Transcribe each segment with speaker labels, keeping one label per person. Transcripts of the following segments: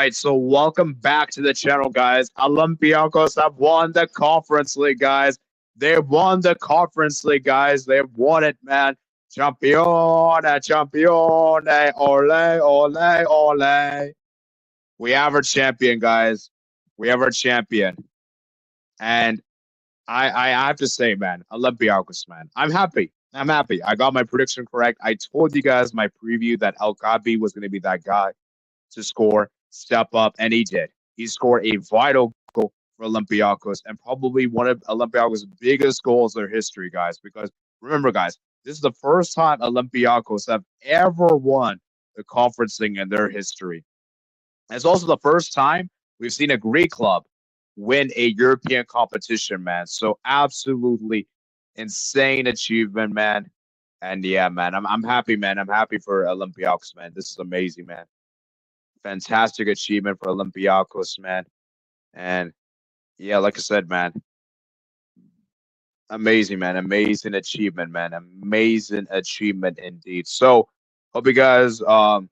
Speaker 1: right, so welcome back to the channel, guys. Olympiacos have won the Conference League, guys. They won the Conference League, guys. They won it, man. Champione, champione, ole, ole, ole. We have our champion, guys. We have our champion. And I have to say, man, Olympiacos, man, I'm happy. I'm happy. I got my prediction correct. I told you guys my preview that Kaabi was going to be that guy to score, step up, and he did. He scored a vital goal for Olympiacos and probably one of Olympiacos' biggest goals in their history, guys. Because remember, guys, this is the first time Olympiacos have ever won the Conference League in their history. And it's also the first time we've seen a Greek club win a European competition, man. So absolutely insane achievement, man. And yeah, man, I'm happy, man. I'm happy for Olympiacos, man. This is amazing, man. Fantastic achievement for Olympiacos, man. And yeah, like I said, man, amazing, man. Amazing achievement, man. Amazing achievement indeed. So hope you guys do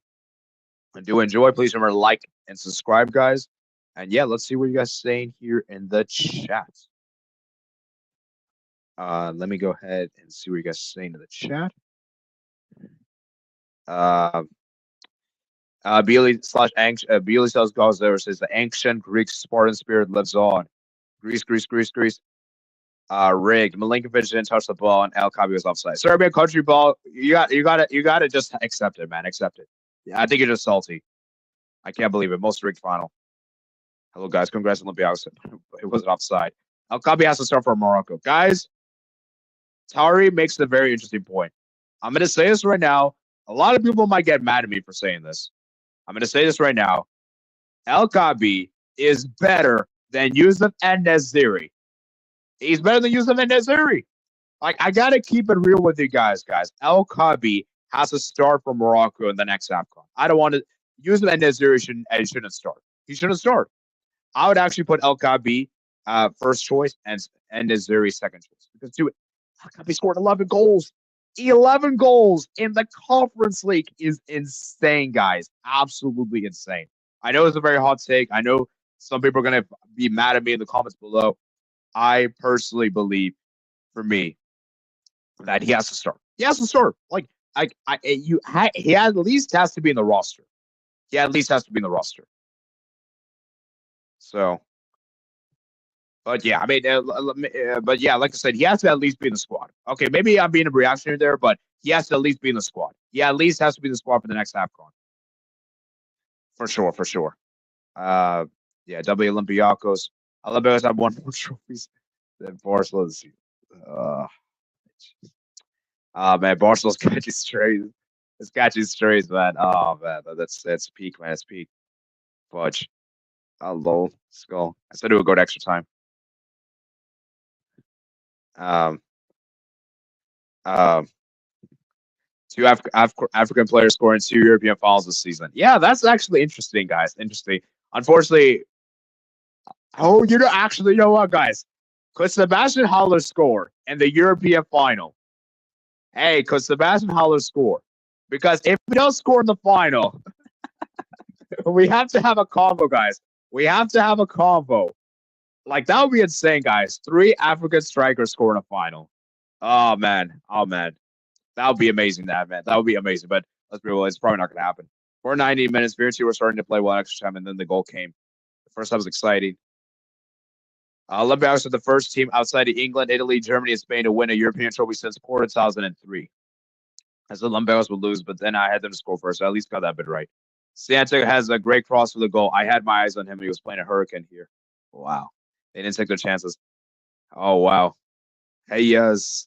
Speaker 1: enjoy. Please remember to like and subscribe, guys. And yeah, let's see what you guys are saying here in the chat. Let me go ahead and see what you guys are saying in the chat. Beely sells goes there says the ancient Greek Spartan spirit lives on. Greece. Rigged. Milinkovic didn't touch the ball and Kaabi was offside. Serbian country ball. You gotta just accept it, man. Accept it. Yeah, I think you're just salty. I can't believe it. Most rigged final. Hello, guys. Congrats, Olympiacos. It wasn't offside. Kaabi has to start for Morocco. Guys, Tari makes a very interesting point. I'm going to say this right now. A lot of people might get mad at me for saying this. I'm going to say this right now. Kaabi is better than Yusuf En-Nesyri. He's better than Yusuf En-Nesyri. Like, I got to keep it real with you guys. Kaabi has to start for Morocco in the next AFCON. I don't want to. Yusuf En-Nesyri shouldn't start. He shouldn't start. I would actually put Kaabi first choice and En-Nesyri second choice. Because Kaabi scored 11 goals. 11 goals in the Conference League is insane, guys. Absolutely insane. I know it's a very hot take. I know some people are going to be mad at me in the comments below. I personally believe, for me, that he has to start. He has to start. Like, he at least has to be in the roster. He at least has to be in the roster. So, but yeah, I mean, but yeah, like I said, he has to at least be in the squad. Okay, maybe I'm being a reactionary there, but he has to at least be in the squad. He at least has to be in the squad for the next AFCON. For sure. Yeah, W Olympiacos. Olympiacos have won more trophies than Barcelona. Man, Barcelona's catchy strays. It's catchy strays, man. Oh man, that's peak, man. It's peak. Fudge. Lol. Skull. I said it would go to extra time. Two African players scoring 2 European finals this season. Yeah, that's actually interesting, guys. Interesting. Unfortunately, you know what, guys? Could Sebastian Haller score in the European final? Hey, could Sebastian Haller score? Because if he does score in the final, we have to have a combo, guys. We have to have a combo. Like, that would be insane, guys. 3 African strikers score in a final. Oh, man. That would be amazing, man. That would be amazing. But let's be real, it's probably not going to happen. For 90 minutes, Virtu were starting to play well extra time, and then the goal came. The first time was exciting. Olympiacos are the first team outside of England, Italy, Germany, and Spain to win a European trophy since 2003. As the Olympiacos would lose, but then I had them to score first. So I at least got that bit right. Santa has a great cross for the goal. I had my eyes on him. He was playing a hurricane here. Wow. They didn't take their chances. Oh, wow. Hey, yes.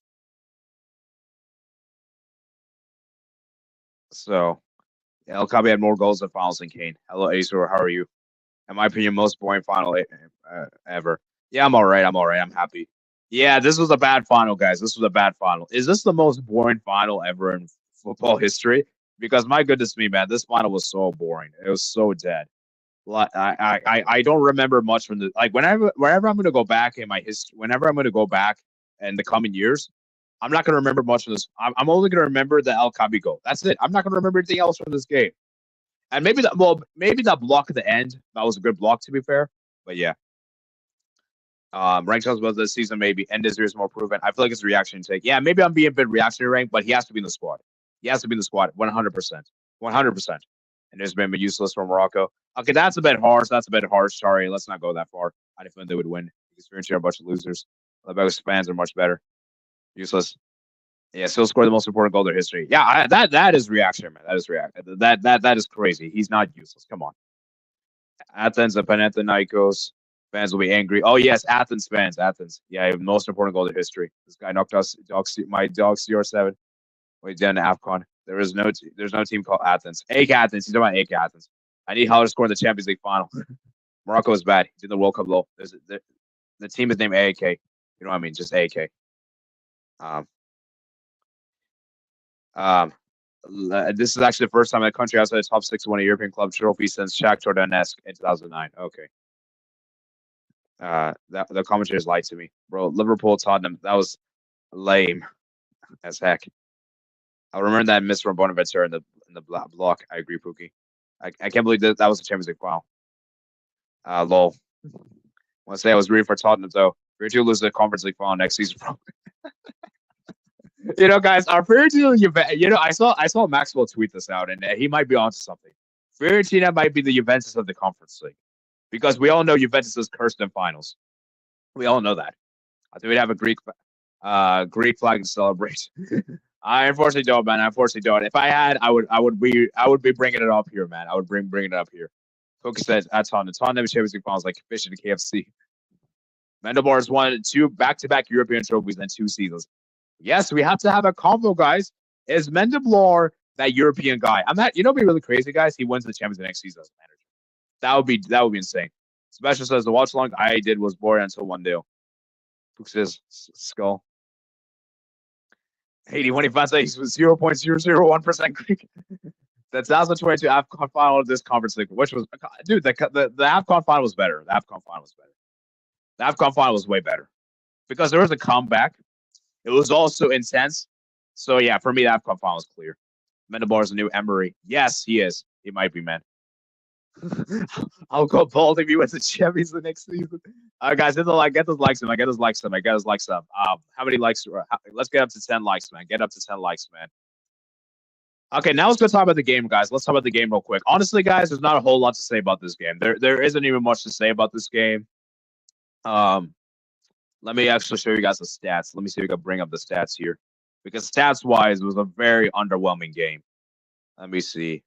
Speaker 1: So, Kaabi had more goals than finals than Kane. Hello, Azor. How are you? In my opinion, most boring final ever. Yeah, I'm all right. I'm happy. Yeah, this was a bad final, guys. This was a bad final. Is this the most boring final ever in football history? Because my goodness me, man, this final was so boring. It was so dead. I don't remember much from the whenever I'm going to go back in my history. Whenever I'm going to go back in the coming years, I'm not going to remember much of this. I'm only going to remember the Kaabi goal. That's it. I'm not going to remember anything else from this game. And maybe maybe that block at the end, that was a good block to be fair. But yeah. Rank tells about this season maybe end his year is more proven. I feel like it's a reaction take. Yeah, maybe I'm being a bit reactionary, rank, but he has to be in the squad. He has to be in the squad 100%. 100%. And there's been useless for Morocco. Okay, that's a bit harsh. That's a bit harsh. Sorry, let's not go that far. I didn't think they would win. Because Fiorentina are a bunch of losers. Olympiacos fans are much better. Useless. Yeah, still scored the most important goal in their history. Yeah, that is reaction, man. That is reaction. That is crazy. He's not useless. Come on. Athens and Panathinaikos fans will be angry. Oh yes, Athens fans. Athens. Yeah, most important goal in their history. This guy knocked us my dog CR7. Wait, down to AFCON. There's no team called Athens. AK Athens. He's talking about AK Athens. I need Haller to score in the Champions League final. Morocco is bad. He's in the World Cup low. The team is named AK. You know what I mean? Just AK. This is actually the first time a country outside the top six won a European club trophy since Shakhtar Donetsk in 2009. Okay. The commentators lied to me, bro. Liverpool, Tottenham. That was lame as heck. I remember that miss from Bonaventura in the block. I agree, Pookie. I can't believe that was a Champions League final. Lol. I want to say I was rooting for Tottenham though. We're to lose the Conference League final next season, bro. You know, guys, our Fiorentina, you know, I saw Maxwell tweet this out, and he might be onto something. Fiorentina might be the Juventus of the Conference League, because we all know Juventus is cursed in finals. We all know that. I think we'd have a Greek flag to celebrate. I unfortunately don't, man. I unfortunately don't. If I had, I would be bringing it up here, man. I would bring it up here. Cook said at Tottenham Champions League finals like fish in the KFC. Mendelbar has won 2 back-to-back European trophies in 2 seasons. Yes, we have to have a convo, guys. Is Mendelbar that European guy? I'm not. You know, be really crazy, guys. He wins the Champions League next season as a manager. That would be insane. Special says the watch long I did was boring until one day. Cook says skull. 80-25 says was 0.001% Greek. The 2022 AFCON final of this conference league, which was dude, the AFCON final was better. The AFCON final was better. The AFCON final was way better because there was a comeback. It was also intense. So yeah, for me, the AFCON final is clear. Mendelbar is a new Emery. Yes, he is. He might be, man. I'll go bald if he wins the Champions the next season. Guys, get those likes, man. Get those likes up. How many likes? Let's get up to 10 likes, man. Get up to 10 likes, man. Okay, now let's go talk about the game, guys. Let's talk about the game real quick. Honestly, guys, there's not a whole lot to say about this game. There isn't even much to say about this game. Let me actually show you guys the stats. Let me see if we can bring up the stats here. Because stats-wise, it was a very underwhelming game. Let me see.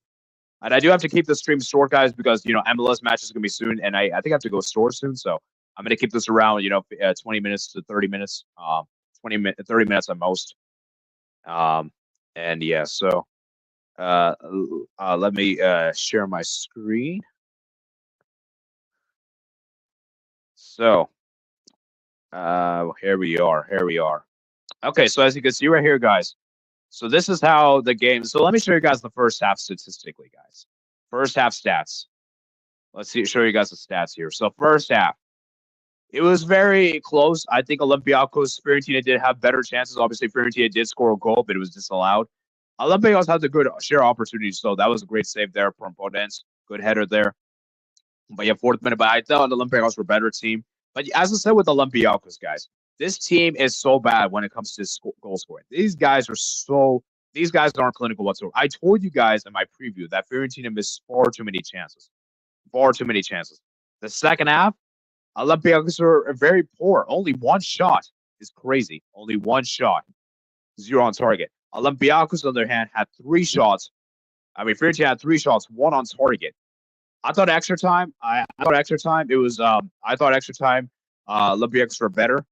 Speaker 1: And I do have to keep the stream short, guys, because, you know, MLS matches are going to be soon. And I think I have to go store soon. So I'm going to keep this around, 20 minutes to 30 minutes. 30 minutes at most. And yeah, so let me share my screen. So here we are. Okay, so as you can see right here, guys. So this is how the game. So let me show you guys the first half statistically, guys. First half stats. Let's show you guys the stats here. So first half, it was very close. I think Olympiacos, Fiorentina did have better chances. Obviously, Fiorentina did score a goal, but it was disallowed. Olympiacos had the good share opportunities, so that was a great save there from Podence. Good header there. But yeah, 4th minute. But I thought Olympiacos were a better team. But as I said with Olympiacos, guys, this team is so bad when it comes to goal scoring. These guys aren't clinical whatsoever. I told you guys in my preview that Fiorentina missed far too many chances. Far too many chances. The second half, Olympiacos are very poor. Only one shot is crazy. Only one shot. 0 on target. Olympiacos, on the other hand, had 3 shots. I mean, Fiorentina had 3 shots, 1 on target. I thought extra time. Olympiacos were better.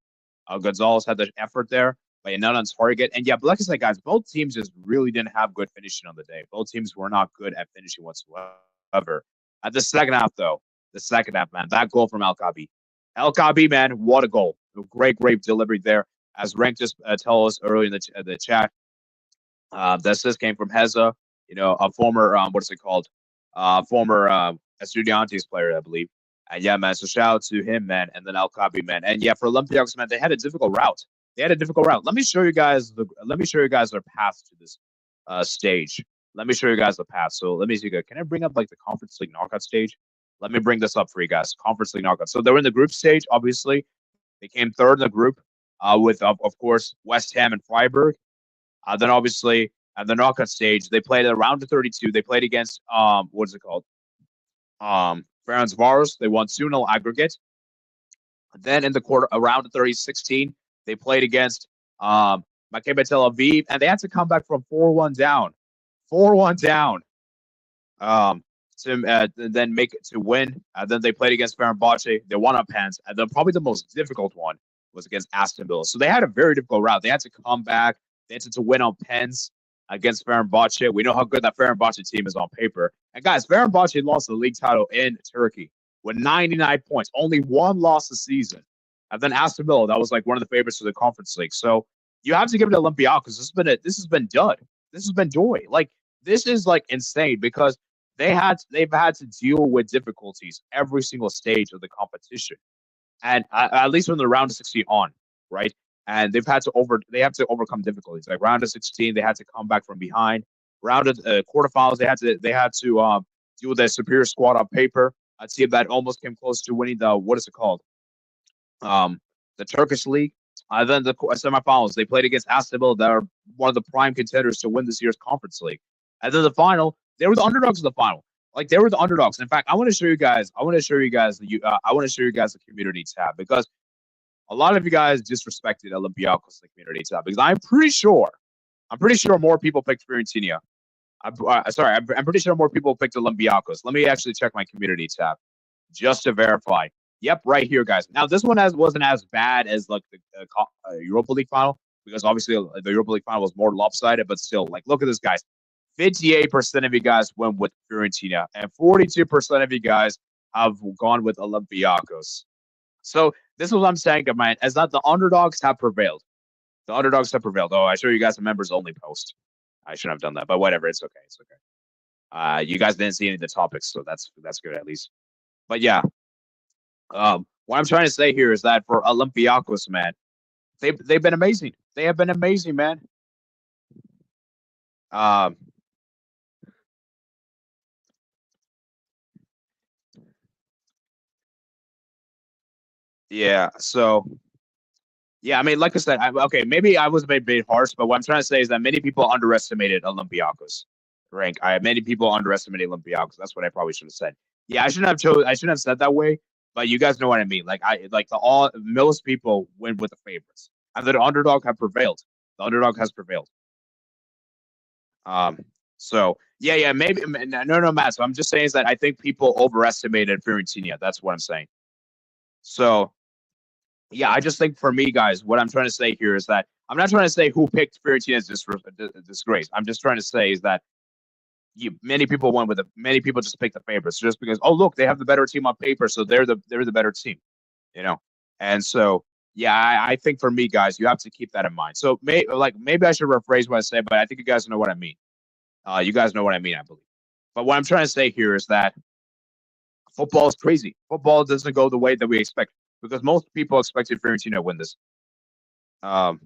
Speaker 1: Gonzalez had the effort there, but not on target. And yeah, but like I said, guys, both teams just really didn't have good finishing on the day. Both teams were not good at finishing whatsoever. At the second half, though, man, that goal from Kaabi. Kaabi, man, what a goal! Great delivery there. As Rank just tell us earlier in the chat, the assist came from Heza, a former former Estudiantes player, I believe. And yeah, man, so shout out to him, man, and then Kaabi, man. And yeah, for Olympiacos, man, they had a difficult route. Let me show you guys their path to this stage. let me show you guys the path. So let me see. Can I bring up like the Conference League knockout stage? Let me bring this up for you guys. Conference League knockout. So they're in the group stage. Obviously, they came third in the group, with of course West Ham and Freiburg. Then obviously at the knockout stage, they played a round of 32. They played against what's it called? Ferencváros. They won 2-0 aggregate. Then in the quarter around of 30-16, they played against Maccabi Tel Aviv, and they had to come back from 4-1 down. 4-1 down. To then make it to win. Then they played against Fenerbahce. They won on pens. And then probably the most difficult one was against Aston Villa. So they had a very difficult route. They had to come back. They had to win on pens against Fenerbahce. We know how good that Fenerbahce team is on paper. And guys, Fenerbahce lost the league title in Turkey with 99 points. Only one loss this season. And then Aston Villa, that was like one of the favorites for the Conference League. So you have to give it to Olympiacos. This has been dud. This has been joy. Like, this is like insane because they've had to deal with difficulties every single stage of the competition, and at least from the round of 16 on, right? And they have to overcome difficulties. Like round of 16, they had to come back from behind. Round of quarterfinals, they had to deal with a superior squad on paper. A team that almost came close to winning the what is it called, the Turkish league. Then the semifinals, they played against Aston Villa, that are one of the prime contenders to win this year's Conference League. And then the final, they were the underdogs of the final. Like, they were the underdogs. In fact, I want to show you guys the community tab, because a lot of you guys disrespected Olympiacos in the community tab, because I'm pretty sure more people picked Fiorentina. I'm pretty sure more people picked Olympiacos. Let me actually check my community tab just to verify. Yep, right here, guys. Now, this one wasn't as bad as like the Europa League final, because obviously the Europa League final was more lopsided, but still, like, look at this, guys. 58% of you guys went with Fiorentina, and 42% of you guys have gone with Olympiacos. So this is what I'm saying, man, is that the underdogs have prevailed. The underdogs have prevailed. Oh, I show you guys a members only post. I shouldn't have done that, but whatever. It's okay. It's okay. You guys didn't see any of the topics, so that's good at least. But yeah, what I'm trying to say here is that for Olympiacos, man, they've been amazing. They have been amazing, man. Yeah. So yeah, I mean, like I said, okay, maybe I was a bit harsh, but what I'm trying to say is that many people underestimated Olympiacos rank. Many people underestimated Olympiacos. That's what I probably should have said. Yeah, I shouldn't have said that way, but you guys know what I mean. Like, most people went with the favorites, and the underdog have prevailed. The underdog has prevailed. So yeah, maybe no, Matt. So I'm just saying is that I think people overestimated Fiorentina. That's what I'm saying. So yeah, I just think for me, guys, what I'm trying to say here is that I'm not trying to say who picked Fiorentina as disgrace. I'm just trying to say is that many people went with it. Many people just picked the favorites just because, oh, look, they have the better team on paper, so they're the better team, you know. And so yeah, I think for me, guys, you have to keep that in mind. So maybe I should rephrase what I say, but I think you guys know what I mean. You guys know what I mean, I believe. But what I'm trying to say here is that football is crazy. Football doesn't go the way that we expect, because most people expected Fiorentina to win this. Um,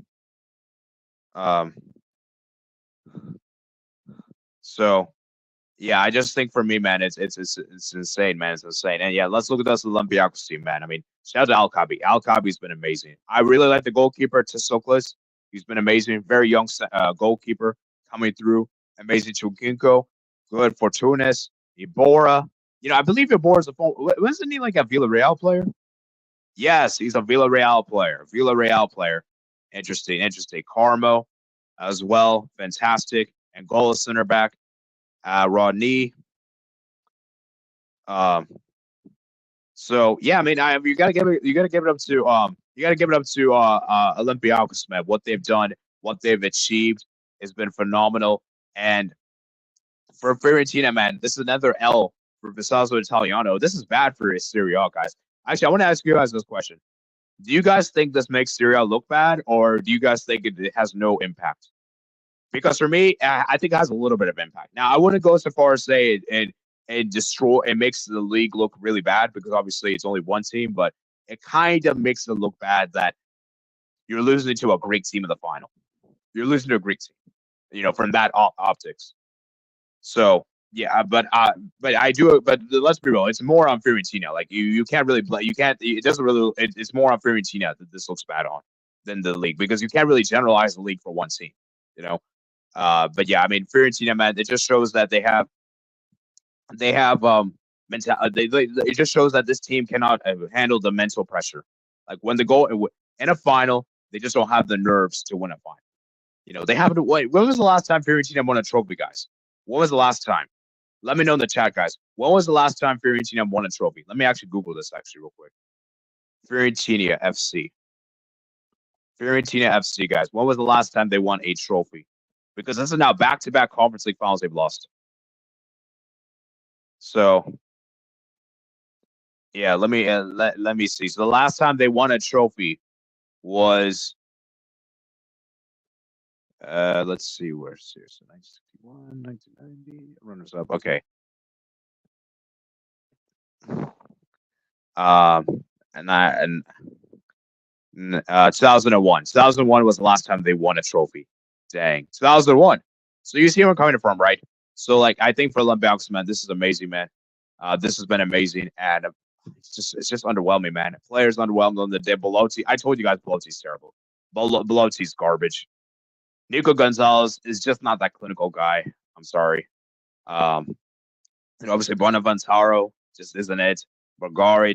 Speaker 1: um, so yeah, I just think for me, man, it's insane, man. It's insane. And yeah, let's look at this Olympiacos team, man. I mean, shout out to Kaabi. Kaabi's been amazing. I really like the goalkeeper, Tsoukalos. He's been amazing. Very young goalkeeper coming through. Amazing Chunkinko. Good Fortunes. Ibora. You know, I believe Ibora's wasn't he like a Villarreal player? Yes, he's a Villarreal player. Interesting. Carmo as well. Fantastic. Angola center back. Rodney. So yeah, I mean, you gotta give it up to Olympiacos, man. What they've done, what they've achieved has been phenomenal. And for Fiorentina, man, this is another L for Visazo Italiano. This is bad for Serie A, guys. Actually, I want to ask you guys this question. Do you guys think this makes Serie A look bad, or do you guys think it has no impact? Because for me, I think it has a little bit of impact. Now, I wouldn't go so far as say it makes the league look really bad, because obviously it's only one team, but it kind of makes it look bad that you're losing to a Greek team in the final. You're losing to a Greek team, you know, from that optics. So yeah, but I do. But let's be real, it's more on Fiorentina. Like you can't really play. You can't. It doesn't really. It's more on Fiorentina that this looks bad on than the league because you can't really generalize the league for one team. You know. But yeah, I mean Fiorentina, man, it just shows that they have mental. It just shows that this team cannot handle the mental pressure. Like when they go in a final, they just don't have the nerves to win a final. You know, they haven't. Wait, when was the last time Fiorentina won a trophy, guys? When was the last time? Let me know in the chat, guys. When was the last time Fiorentina won a trophy? Let me actually Google this actually real quick. Fiorentina FC. Fiorentina FC, guys. When was the last time they won a trophy? Because this is now back-to-back Conference League finals they've lost. So yeah, let me see. So the last time they won a trophy was let's see where seriously 1961, 1990 runners up. Okay. And 2001. 2001 was the last time they won a trophy. Dang, 2001. So you see where I'm coming from, right? So like I think for Olympiacos, man, this is amazing, man. This has been amazing, and it's just underwhelming, man. Players underwhelmed on the day. Belotti, I told you guys, Belotti's terrible. Belotti's garbage. Nico Gonzalez is just not that clinical guy. I'm sorry. Um, and obviously Bonavantaro just isn't it. Bulgari,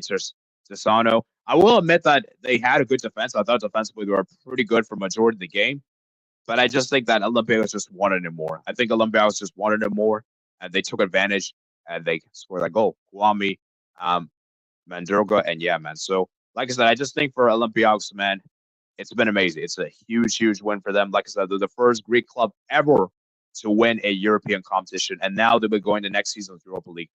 Speaker 1: Cesano. I will admit that they had a good defense. I thought defensively they were pretty good for majority of the game. But I just think that Olympiacos just wanted it more. I think Olympiacos just wanted it more, and they took advantage, and they scored that goal. Kwame, Mandroga, and yeah, man. So, like I said, I just think for Olympiacos, man, it's been amazing. It's a huge, huge win for them. Like I said, they're the first Greek club ever to win a European competition, and now they'll be going to next season's Europa League.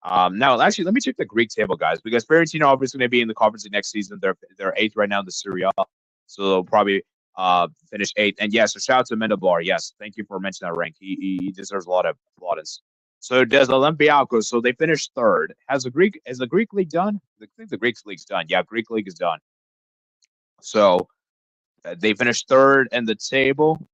Speaker 1: Now, actually, let me check the Greek table, guys, because Fiorentina obviously going to be in the Conference League next season. They're eighth right now in the Serie A, so they'll probably finish eighth. And yes, so shout out to Mendebar. Yes, thank you for mentioning that rank. He deserves a lot of plaudits. So does Olympiacos. So they finished third. Is the Greek league done? I think the Greek league's done. Yeah, Greek league is done. So they finished third in the table.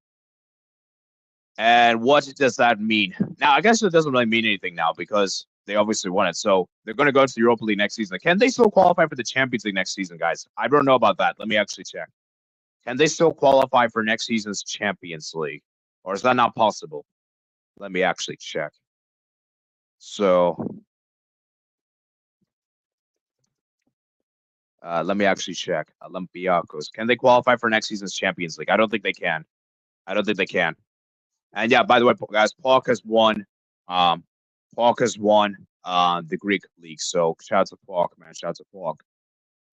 Speaker 1: And what does that mean? Now, I guess it doesn't really mean anything now because they obviously won it. So they're going to go to the Europa League next season. Can they still qualify for the Champions League next season, guys? I don't know about that. Let me actually check. Can they still qualify for next season's Champions League? Or is that not possible? Let me actually check. So let me actually check. Olympiacos. Can they qualify for next season's Champions League? I don't think they can. I don't think they can. And yeah, by the way, guys, Pauk has won. Pauk has won the Greek league. So shout out to Pauk, man. Shout out to Pauk.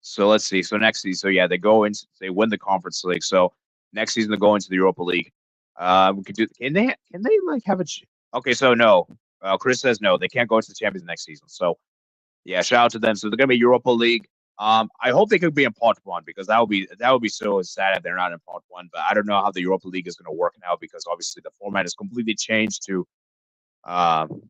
Speaker 1: So let's see. So next season, so yeah, they win the Conference League. So next season they go into the Europa League. We could do. Can they like have a? Okay, so no. Chris says no. They can't go into the Champions next season. So yeah, shout out to them. So they're gonna be Europa League. I hope they could be in Part One because that would be so sad if they're not in Part One. But I don't know how the Europa League is going to work now because obviously the format is completely changed to um,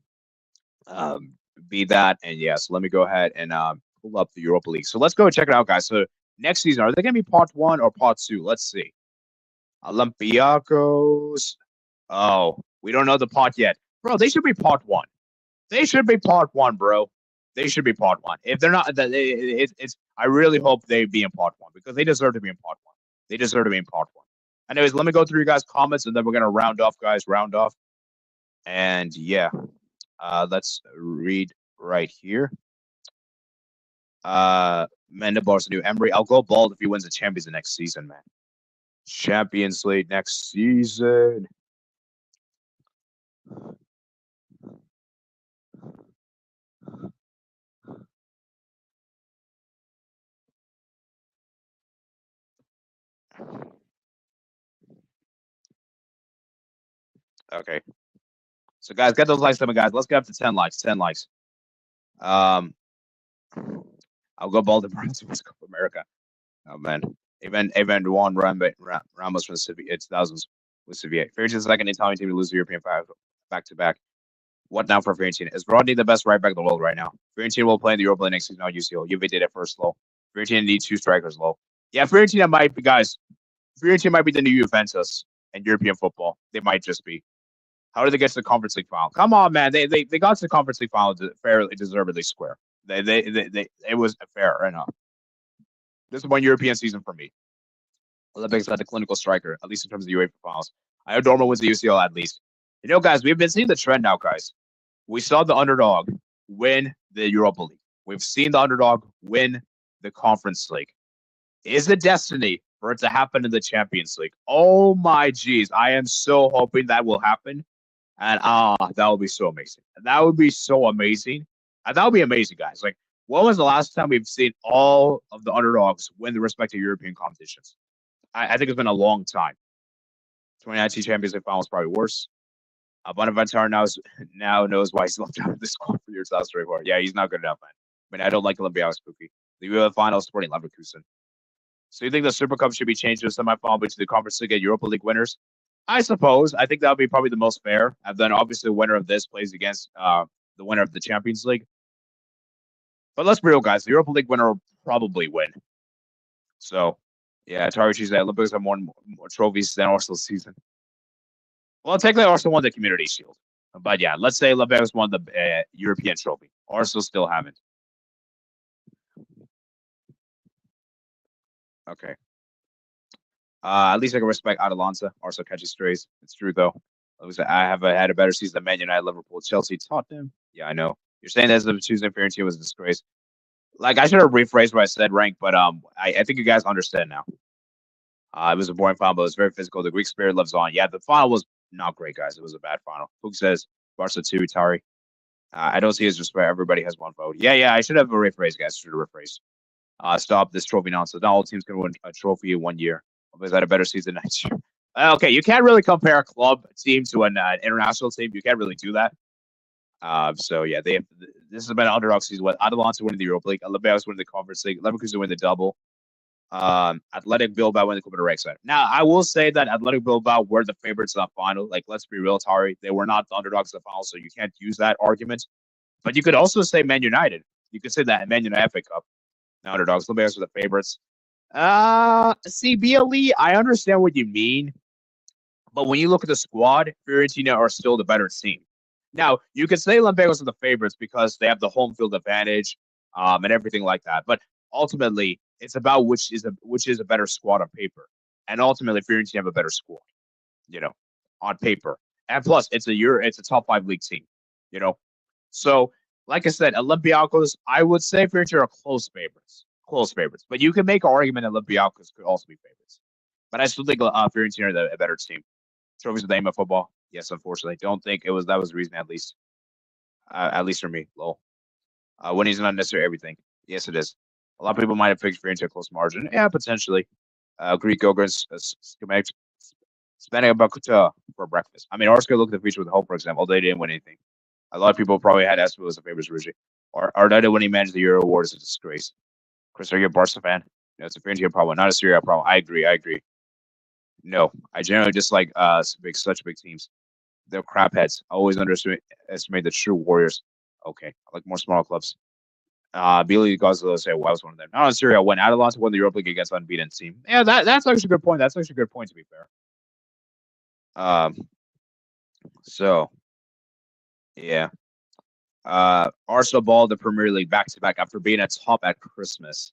Speaker 1: be that. And yeah, so let me go ahead and pull up the Europa League. So let's go and check it out, guys. So next season, are they going to be Part One or Part Two? Let's see. Olympiacos. Oh, we don't know the part yet, bro. They should be Part One. They should be Part One, bro. They should be Part One. If they're not, it's. I really hope they be in Part One because they deserve to be in Part One. They deserve to be in Part One. Anyways, let me go through your guys' comments and then we're gonna round off, guys. Round off, and yeah, let's read right here. Mendebar's new Emery. I'll go bald if he wins the Champions League next season, man. Champions League next season. Okay. So guys, get those likes coming, guys. Let's get up to 10 likes. 10 likes. I'll go bald in Copa America. Oh man. Even Juan Ramos from the Sevilla 2000s with Sevilla. Fiorentina second Italian team to lose the European back to back. What now for Fiorentina? Is Rodney the best right back in the world right now? Fiorentina will play in the Europa League next season on UCL. Juve did it first low. Fiorentina needs two strikers low. Yeah, Fiorentina might be, guys. Fiorentina might be the new Juventus in European football. They might just be. How did they get to the Conference League final? Come on, man. They got to the Conference League final fairly deservedly square. It was fair enough. This is one European season for me. Olympics had the clinical striker, at least in terms of the UEFA finals. I know Dortmund wins the UCL at least. You know, guys, we've been seeing the trend now, guys. We saw the underdog win the Europa League. We've seen the underdog win the Conference League. Is it destiny for it to happen in the Champions League? Oh my geez. I am so hoping that will happen. And that would be so amazing. That would be so amazing. And that would be amazing, guys. Like, when was the last time we've seen all of the underdogs win the respective European competitions? I think it's been a long time. 2019 Champions League final was probably worse. Bonaventure now knows why he's left out of this squad for years last straightforward. Yeah, he's not good enough, man. I mean, I don't like Olympiacos spooky. The UEFA final supporting Leverkusen. So you think the Super Cup should be changed to a semifinal between the Conference League and Europa League winners? I suppose. I think that would be probably the most fair. And then obviously the winner of this plays against the winner of the Champions League. But let's be real, guys. The Europa League winner will probably win. So, yeah, Tarichi said Olympics have won more trophies than Arsenal's season. Well, technically, Arsenal won the Community Shield. But yeah, let's say Olympiacos won the European trophy. Arsenal still haven't. Okay. At least I can respect Atalanta. Arsenal catches strays. It's true, though. I have had a better season than Man United, Liverpool, Chelsea, Tottenham. Yeah, I know. You're saying that the Tuesday Fiorentina was a disgrace. Like, I should have rephrased what I said, Rank, but I think you guys understand now. It was a boring final, but it was very physical. The Greek spirit lives on. Yeah, the final was not great, guys. It was a bad final. Hook says Barca 2, Tari. I don't see his respect. Everybody has one vote. Yeah, I should have rephrased, guys. Should have rephrased. Stop this trophy nonsense. Not all teams can win a trophy in 1 year. Was that a better season next year? Okay, you can't really compare a club team to an international team. You can't really do that. So yeah, this has been an underdog season with Atalanta winning the Europa League, Olympiacos winning the Conference League, Leverkusen winning the double, Athletic Bilbao winning the Copa del Rey. Now, I will say that Athletic Bilbao were the favorites in the final. Like, let's be real, Tari, they were not the underdogs in the final, so you can't use that argument. But you could also say Man United. You could say that Man United FA Cup, the underdogs. Olympiacos were the favorites. See, BLE, I understand what you mean, but when you look at the squad, Fiorentina are still the better team. Now, you could say Olympiacos are the favorites because they have the home field advantage, and everything like that. But ultimately, it's about which is a better squad on paper, and ultimately, Fiorentina have a better squad, on paper. And plus, it's a top 5 league team, So, like I said, Olympiacos, I would say Fiorentina are close favorites. But you can make an argument that Olympiacos could also be favorites. But I still think Fiorentina are a better team. Trophies with the aim of football. Yes, unfortunately. Don't think that was the reason, at least. At least for me. Lol. Winning is not necessarily everything. Yes, it is. A lot of people might have picked Fiorentina a close margin. Yeah, potentially. Greek yogurts, schematic, spending about for breakfast. I mean, Arsenal looked at the future with hope, for example. They didn't win anything. A lot of people probably had Espoo as a favorite originally. Arteta, when he managed the Euro Award, is a disgrace. Chris, are you a Barca fan? No, it's a Fiorentina problem, not a Serie A problem. I agree. No, I generally dislike such big teams. They're crap heads. I always underestimate the true warriors. Okay, I like more smaller clubs. Billy Gonzalez said, well, I was one of them. Not in Syria. When Atalanta won the Europa League against unbeaten team. Yeah, that's actually a good point. That's actually a good point, to be fair. So, yeah. Arsenal ball the Premier League back to back after being at top at Christmas.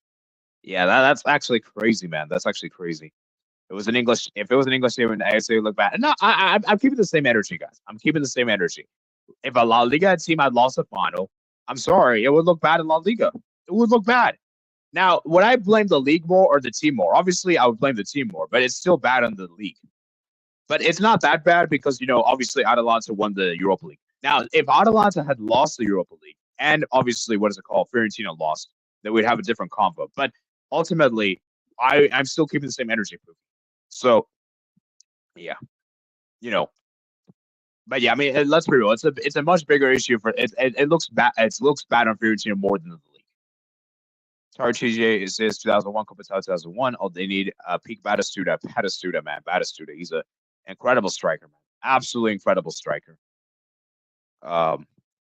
Speaker 1: Yeah, that's actually crazy, man. That's actually crazy. If it was an English team, I'd say it would look bad. No, I'm keeping the same energy, guys. I'm keeping the same energy. If a La Liga team had lost the final, I'm sorry, it would look bad in La Liga. It would look bad. Now, would I blame the league more or the team more? Obviously, I would blame the team more, but it's still bad on the league. But it's not that bad because, obviously Atalanta won the Europa League. Now, if Atalanta had lost the Europa League, and obviously, what is it called? Fiorentina lost, then we'd have a different combo. But ultimately, I'm still keeping the same energy. So, yeah, but yeah, I mean, let's be real. It's a much bigger issue for it. It looks bad. It looks bad on Fiorentina more than the league. Tarchije is 2001, Copa 2001. Oh, they need peak Batistuta, man. Batistuta. He's an incredible striker, man. Absolutely incredible striker.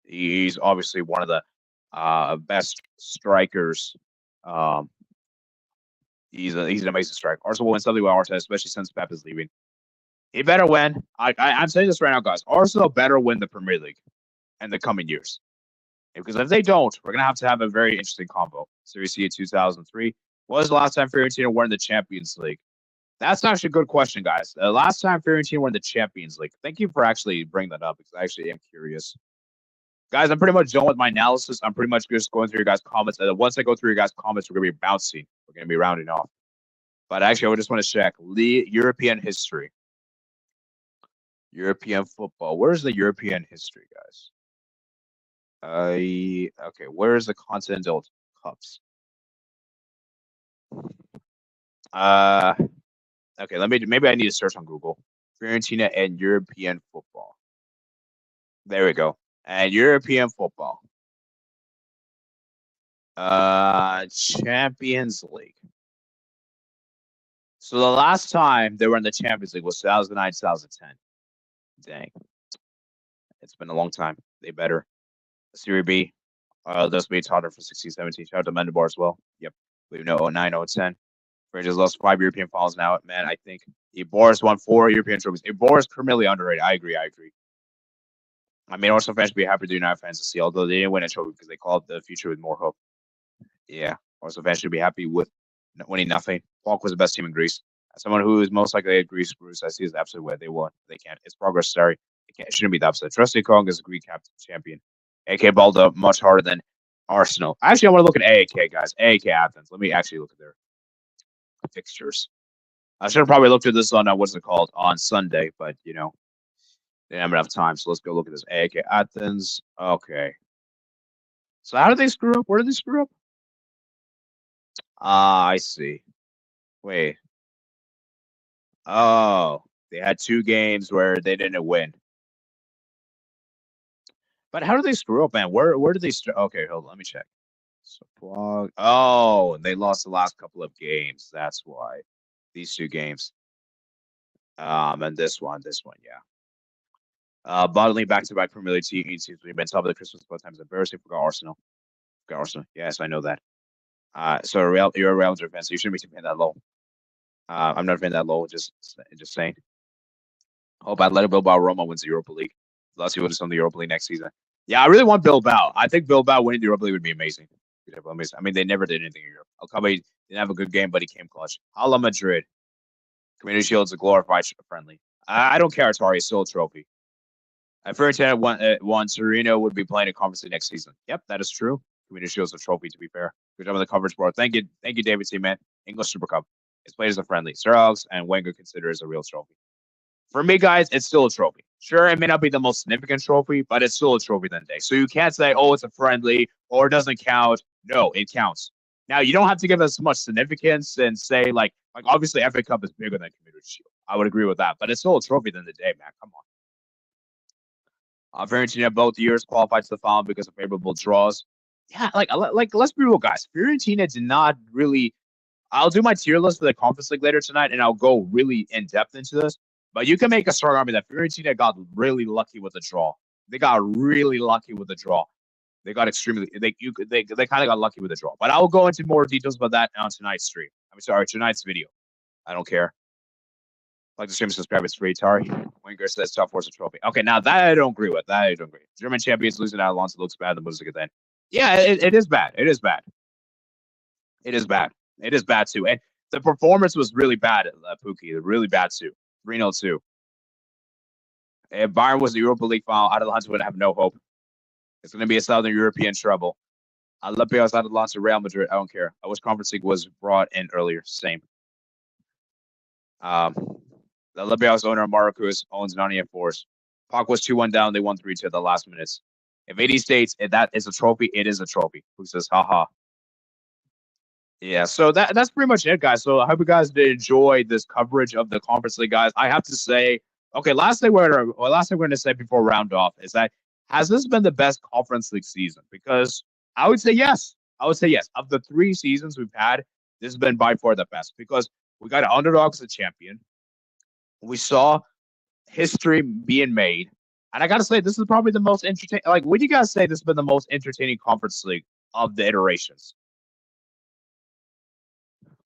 Speaker 1: He's obviously one of the best strikers. He's an amazing striker. Arsenal will win something with Arsenal, especially since Pep is leaving. He better win. I'm saying this right now, guys. Arsenal better win the Premier League in the coming years. Because if they don't, we're going to have a very interesting combo. Series C in 2003. When was the last time Fiorentina won the Champions League? That's actually a good question, guys. The last time Fiorentina won the Champions League. Thank you for actually bringing that up because I actually am curious. Guys, I'm pretty much done with my analysis. I'm pretty much just going through your guys' comments. And once I go through your guys' comments, we're going to be bouncing. We're going to be rounding off. But actually, I just want to check European history. European football. Where's the European history, guys? Okay, where's the Continental Cups? Okay, maybe I need to search on Google. Fiorentina and European football. There we go. And European football. Champions League. So the last time they were in the Champions League was 2009, 2010. Dang. It's been a long time. They better. Serie B. Those beats harder for 16, 17. Shout out to Mendebar as well. Yep. We know 09, 010. Rangers lost 5 European finals now. Man, I think Boris won 4 European trophies. Boris criminally underrated. I agree. I mean, Arsenal fans should be happy to United fans to see, although they didn't win a trophy because they called the future with more hope. Yeah, Arsenal fans should be happy with winning nothing. Falk was the best team in Greece. As someone who is most likely at Greece, Bruce, I see is the absolute way they won. They can't. It's progress story. It shouldn't be the upset. Trusty Kong is a Greek captain champion. AK Balda much harder than Arsenal. Actually, I want to look at AAK, guys. AAK Athens. Let me actually look at their fixtures. I should have probably looked at this on what's it called on Sunday, but didn't have enough time. So let's go look at this. AAK Athens. Okay. So how did they screw up? Where did they screw up? I see. Wait. Oh, they had 2 games where they didn't win. But how did they screw up, man? Where did they start? Okay, hold on. Let me check. So, oh, they lost the last couple of games. That's why. These 2 games. And this one, yeah. Bottling back-to-back Premier League teams. We've been top of the Christmas both times. Embarrassing. Forgot Arsenal. Yes, I know that. So you're a Real Madrid fan, so you shouldn't be paying that low. I'm not paying that low. Just saying. Hope Atletico Bilbao Roma wins the Europa League. Let's see what is on the Europa League next season. Yeah, I really want Bilbao. I think Bilbao winning the Europa League would be amazing. I mean, they never did anything in Europe. Kaabi didn't have a good game, but he came clutch. Hala Madrid. Community Shield's a glorified friendly. I don't care, Atari. It's still a trophy. If Fiorentina won, Torino would be playing a conference league next season. Yep, that is true. Community Shield's a trophy, to be fair. Good job on the coverage board. Thank you, David T. Man. English Super Cup. It's played as a friendly. Sir Alex and Wenger consider it as a real trophy. For me, guys, it's still a trophy. Sure, it may not be the most significant trophy, but it's still a trophy at the end of the day. So you can't say, oh, it's a friendly or it doesn't count. No, it counts. Now, you don't have to give us much significance and say, like obviously, FA Cup is bigger than Community Shield. I would agree with that, but it's still a trophy at the end of the day, man. Come on. Fiorentina both years qualified to the final because of favorable draws. Yeah, like let's be real, guys. Fiorentina did not really. I'll do my tier list for the Conference League later tonight, and I'll go really in depth into this. But you can make a strong argument that Fiorentina got really lucky with the draw. They got really lucky with the draw. They got extremely. They kind of got lucky with the draw. But I will go into more details about that on tonight's stream. Tonight's video. I don't care. Like the stream, subscribe. It's free. Tari Wenger says top force a trophy. Okay, now that I don't agree with. German champions losing out. Alonso looks bad. The Bundesliga then. Yeah, it is bad. It is bad. It is bad. It is bad too. And the performance was really bad at Pookie. Really bad too. 3-0-2. If Bayern was the Europa League final, Atalanta would have no hope. It's going to be a Southern European trouble. Olympiacos, Atalanta, Real Madrid. I don't care. I wish Conference League was brought in earlier. Same. The Olympiacos owner, Marcus, owns Nottingham Forest. Puck was 2-1 down. They won 3-2 at the last minutes. If 80 states that is a trophy, it is a trophy. Who says, haha. Yeah, so that's pretty much it, guys. So I hope you guys did enjoy this coverage of the Conference League, guys. I have to say, okay, last thing we're going to say before round off is that has this been the best Conference League season? Because I would say yes. Of the 3 seasons we've had, this has been by far the best because we got an underdog as a champion. We saw history being made. And I got to say, this is probably the most entertaining. Like, would you guys say this has been the most entertaining Conference League of the iterations?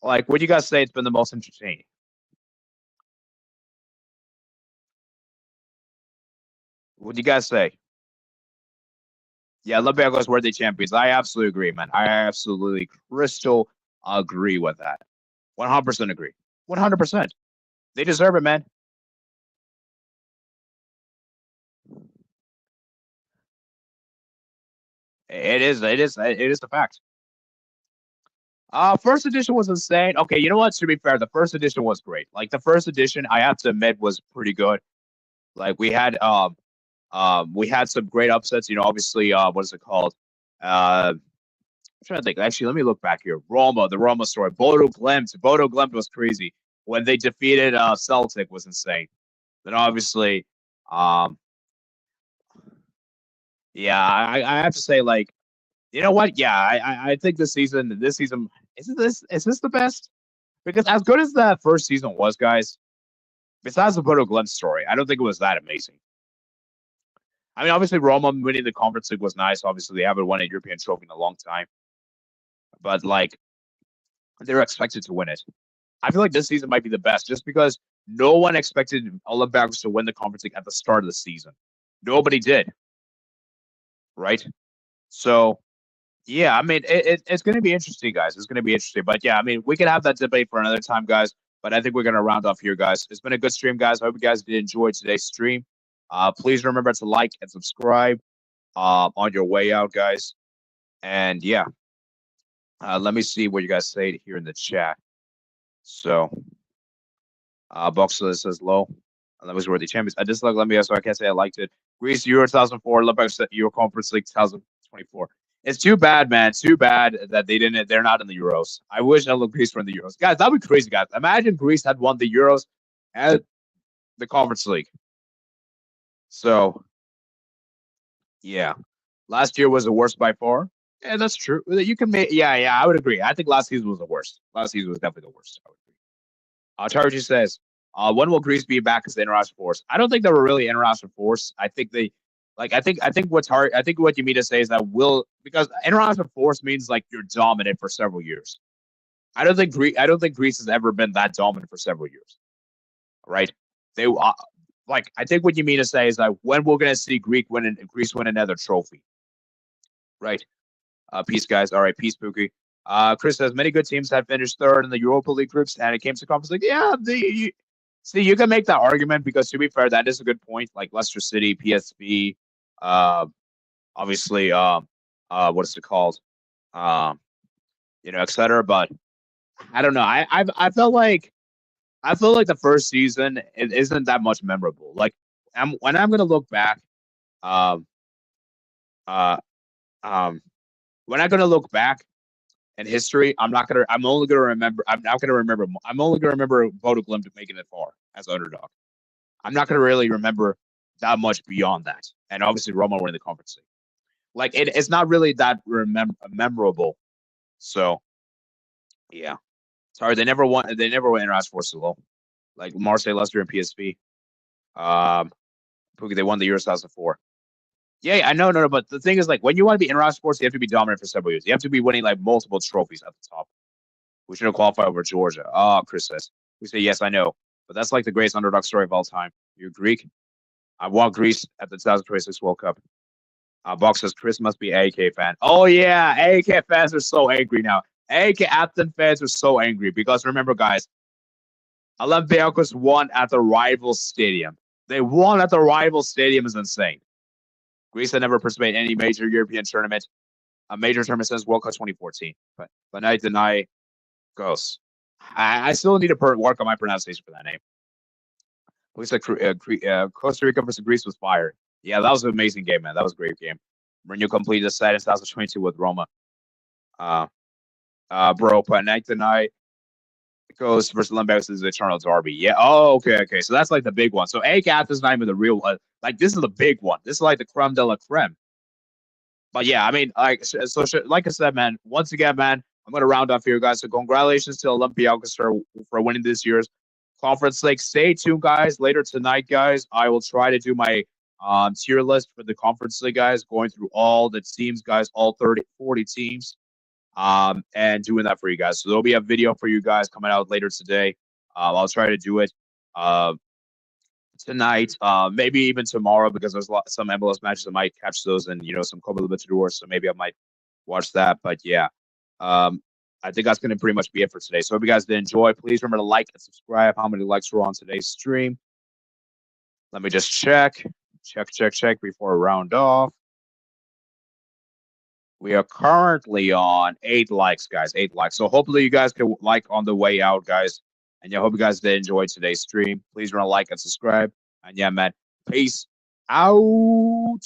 Speaker 1: Like, would you guys say it's been the most entertaining? What do you guys say? Yeah, Olympiacos were the champions. I absolutely agree, man. I absolutely crystal agree with that. 100% agree. 100%. They deserve it, man. It is the fact. First edition was insane. Okay, you know what? To be fair, the first edition was great. Like the first edition, I have to admit, was pretty good. Like we had some great upsets. You know, obviously, what is it called? I'm trying to think. Actually, let me look back here. Roma, the Roma story. Bodo Glimt. Bodo Glimt was crazy when they defeated Celtic. Was insane. Then obviously, um, yeah, I have to say, like, you know what? Yeah, I think this season is this the best? Because as good as that first season was, guys, besides the Bodo Glimt story, I don't think it was that amazing. I mean, obviously, Roma winning the Conference League was nice. Obviously, they haven't won a European trophy in a long time, but like they're expected to win it. I feel like this season might be the best, just because no one expected Olympiacos to win the Conference League at the start of the season. Nobody did, right? So yeah, I mean, it's going to be interesting, guys. It's going to be interesting. But yeah, I mean, we can have that debate for another time, guys. But I think we're going to round off here, guys. It's been a good stream, guys. I hope you guys did enjoy today's stream. Please remember to like and subscribe on your way out, guys. And yeah, let me see what you guys say here in the chat. So, Boxer says low. That was worthy champions. I dislike Olympia, so I can't say I liked it. Greece Euro 2004, Olympics Euro Conference League 2024. It's too bad, man. Too bad that they didn't. They're not in the Euros. I wish Greece were in the Euros, guys. That'd be crazy, guys. Imagine Greece had won the Euros and the Conference League. So, yeah, last year was the worst by far. Yeah, that's true. You can make. Yeah, I would agree. I think last season was the worst. Last season was definitely the worst. I would agree. Tarji says, when will Greece be back as the international force? I don't think they were really international force. I think they, like, I think what's hard. I think what you mean to say is that will, because international force means like you're dominant for several years. I don't think Greece has ever been that dominant for several years. Right? They like. I think what you mean to say is that when we're gonna see Greece win another trophy. Right? Peace, guys. All right, peace, Pookie. Chris says many good teams have finished third in the Europa League groups, and it came to Conference League. Yeah, see, you can make that argument because, to be fair, that is a good point. Like Leicester City, PSV, obviously, what is it called? Etc. But I don't know. I felt like the first season it isn't that much memorable. Like, when I'm gonna look back, um, uh, um, when I'm gonna look back in history, I'm not gonna. I'm only gonna remember. I'm not gonna remember. I'm only gonna remember Bodo Glimt making it far as underdog. I'm not gonna really remember that much beyond that. And obviously, Roma were in the Conference League. Like it's not really that memorable. So yeah, sorry, they never won. They never won international for so low. Like Marseille, Leicester, and PSV. Pookie, they won the Euro 2004. Yeah, I know, no, but the thing is, like, when you want to be international sports, you have to be dominant for several years. You have to be winning like multiple trophies at the top. We should have qualified over Georgia. Oh, Chris says. We say, yes, I know. But that's like the greatest underdog story of all time. You're Greek. I want Greece at the 2026 World Cup. Box says, Chris must be AK fan. Oh, yeah. AK fans are so angry now. AK Athens fans are so angry because remember, guys, Olympiacos won at the rival stadium. They won at the rival stadium is insane. Greece had never participated in any major European tournament. A major tournament since World Cup 2014. But I deny Ghosts. I still need to work on my pronunciation for that name. Looks like Costa Rica versus Greece was fire. Yeah, that was an amazing game, man. That was a great game. Mourinho completed the set in 2022 with Roma. Bro, Panathinaikos versus Olympiacos is the eternal derby. Yeah. Oh, okay. So that's like the big one. So ACAF is not even the real one. Like, this is the big one. This is like the creme de la creme. But yeah, I mean, like I said, man, once again, man, I'm going to round off here, guys. So congratulations to Olympiacos for winning this year's Conference League. Stay tuned, guys. Later tonight, guys, I will try to do my tier list for the Conference League, guys, going through all the teams, guys, all 40 teams, and doing that for you guys. So there'll be a video for you guys coming out later today. I'll try to do it tonight. Maybe even tomorrow because there's some MLS matches I might catch those, and some Copa Libertadores. So maybe I might watch that. But yeah, I think that's going to pretty much be it for today. So if you guys did enjoy, please remember to like and subscribe. How many likes were on today's stream? Let me just check before I round off. We are currently on 8 likes, guys. 8 likes. So hopefully you guys can like on the way out, guys. And yeah, I hope you guys did enjoy today's stream. Please remember to like and subscribe. And yeah, man, peace out.